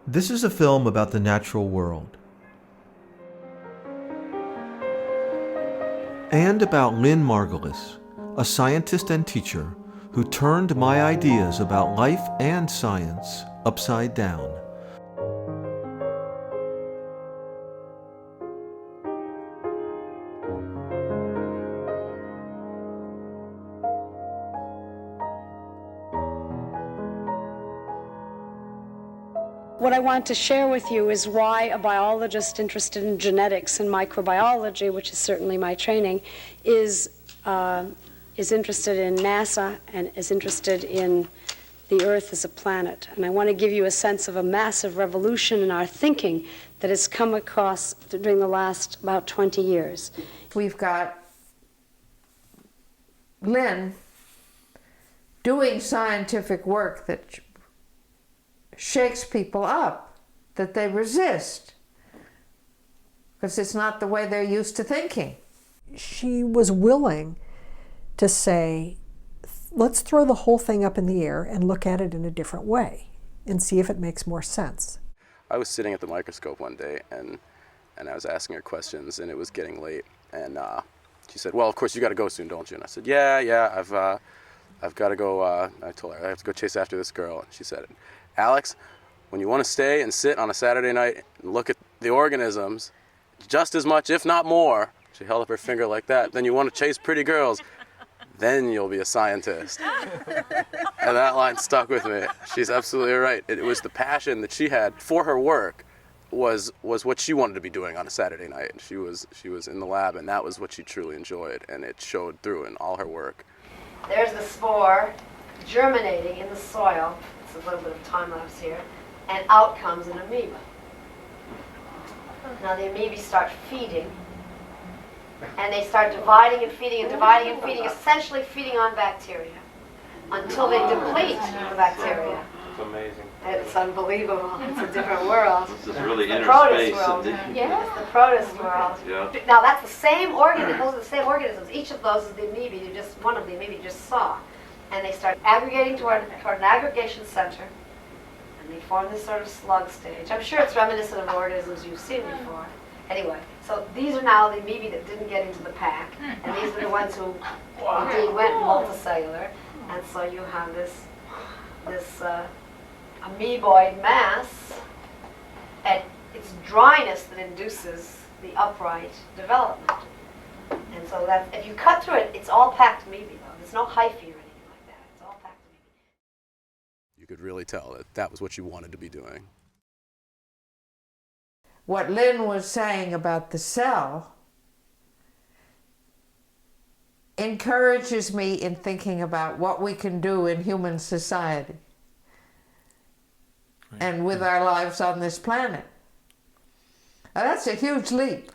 This is a film about the natural world. And about Lynn Margulis, a scientist and teacher who turned my ideas about life and science upside down. What I want to share with you is why a biologist interested in genetics and microbiology, which is certainly my training, is interested in NASA and is interested in the Earth as a planet. And I want to give you a sense of a massive revolution in our thinking that has come across during the last about 20 years. We've got Lynn doing scientific work that shakes people up, that they resist, because it's not the way they're used to thinking. She was willing to say, let's throw the whole thing up in the air and look at it in a different way and see if it makes more sense. I was sitting at the microscope one day and I was asking her questions, and it was getting late, and she said, well, of course you got to go soon, don't you? And I said, yeah, I've got to go. I told her I have to go chase after this girl, and she said, Alex, when you want to stay and sit on a Saturday night and look at the organisms just as much, if not more, she held up her finger like that, then you want to chase pretty girls, then you'll be a scientist. And that line stuck with me. She's absolutely right. It was the passion that she had for her work was what she wanted to be doing on a Saturday night. She was in the lab, and that was what she truly enjoyed, and it showed through in all her work. There's the spore germinating in the soil. It's a little bit of time lapse here, and out comes an amoeba. Now the amoeba start feeding, and they start dividing and feeding and dividing and feeding, essentially feeding on bacteria until they deplete the bacteria. It's amazing. It's unbelievable. It's a different world. This is really The inner protist space. world. Yeah, it's the protist world. Yeah. Now that's the same organism. Those are the same organisms. Each of those is the amoeba. One of the amoeba you just saw. And they start aggregating toward an aggregation center, and they form this sort of slug stage. I'm sure it's reminiscent of organisms you've seen before. Anyway, so these are now the amoeba that didn't get into the pack, and these are the ones who indeed went multicellular. And so you have this amoeboid mass, and it's dryness that induces the upright development. And so that if you cut through it, it's all packed amoeba, though. There's no hyphae or anything like that. It's all packed amoeba. You could really tell that that was what you wanted to be doing. What Lynn was saying about the cell encourages me in thinking about what we can do in human society and with our lives on this planet. Now, that's a huge leap.